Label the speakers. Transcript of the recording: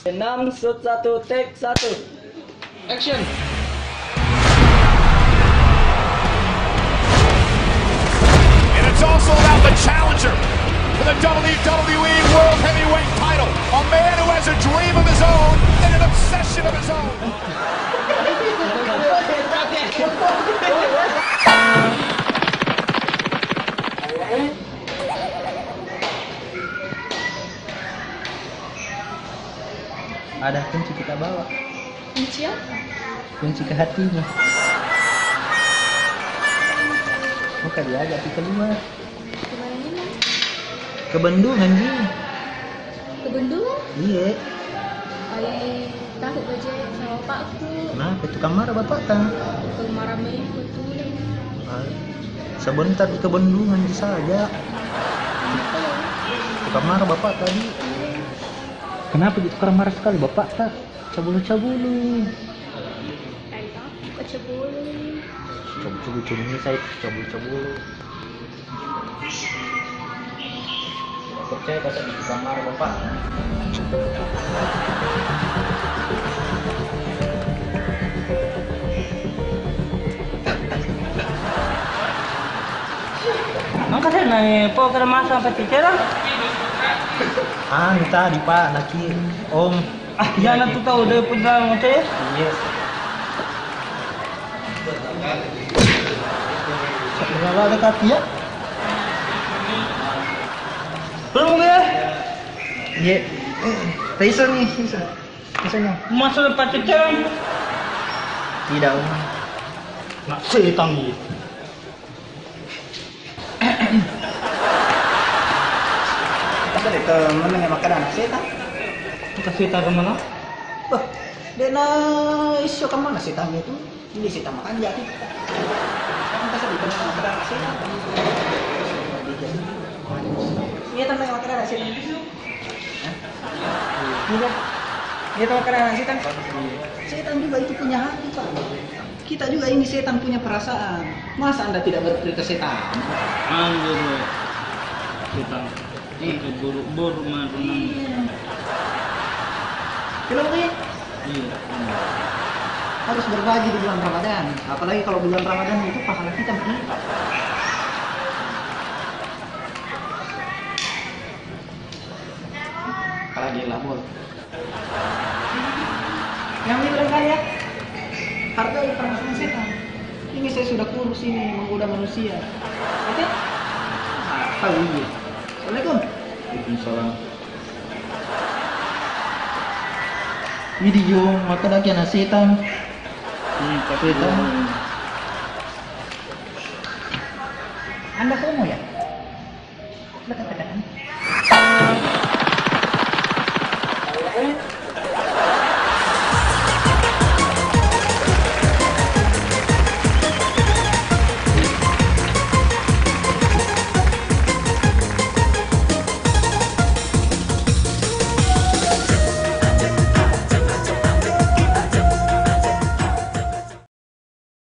Speaker 1: 6 shoot 1 take 1 action.
Speaker 2: And it's also about the challenger for the WWE World Heavyweight title. A man who has a dream of his own and an obsession of his own.
Speaker 3: Ada kunci kita bawa.
Speaker 4: Kunci apa?
Speaker 3: Kunci ke hatinya. Buka dia agak keluar.
Speaker 4: Kemana ini?
Speaker 3: Ke Bendungan sih.
Speaker 4: Ke Bendungan?
Speaker 3: Iya.
Speaker 4: Ayah takut aja sama bapakku.
Speaker 3: Kenapa tukang marah bapak kan?
Speaker 4: Kalau marah main betul.
Speaker 3: Sebentar ke Bendungan saja. Tukang marah bapak tadi. Kenapa gitu tukang marah sekali bapak tak? Cabulu-cabulu.
Speaker 4: Ayah takut kecebulu.
Speaker 3: Cabulu-cabulu ini saya cabulu-cabulu. Percaya pasal di tukang marah bapak.
Speaker 1: Angkat saya naik po kada masa sampai ticara.
Speaker 3: Tadi pak laki om.
Speaker 1: Jangan tuh tahu dia punya motor.
Speaker 3: Iya. Kalau ada kaki ya?
Speaker 1: Belum ya?
Speaker 3: Iya. Tyson nih, Tysonnya.
Speaker 1: Masuk lepas ticara.
Speaker 3: Tidak om.
Speaker 1: Nak setang ni.
Speaker 3: Ada teman yang makan anak setan.
Speaker 1: Kasih tahu ke mana?
Speaker 3: Wah, dia na isu ke mana setan itu? Ini setan makan jadi. Kan kasih di teman makan anak setan. Iya teman yang makan anak setan. Iya. Dia tahu makan anak setan. Setan juga itu punya hati pak. Kita juga ini setan punya perasaan. Masa anda tidak berpikir ke setan?
Speaker 1: Anjir. Setang. Itu buru-buru marunang.
Speaker 3: Kenapa ya?
Speaker 1: Iya.
Speaker 3: Harus berbagi di bulan Ramadan. Apalagi kalau bulan Ramadan itu pahala kita berlipat. Apalagi labor. Yang ini barangkali ya. Hargai perasaan setan. Ini saya sudah kurus ini menggoda manusia. Oke? Tahu ini. Assalamualaikum.
Speaker 1: Waalaikumsalam.
Speaker 3: Video maka lagi anak setan.
Speaker 1: Setan.
Speaker 3: Anda homo ya? Katakan.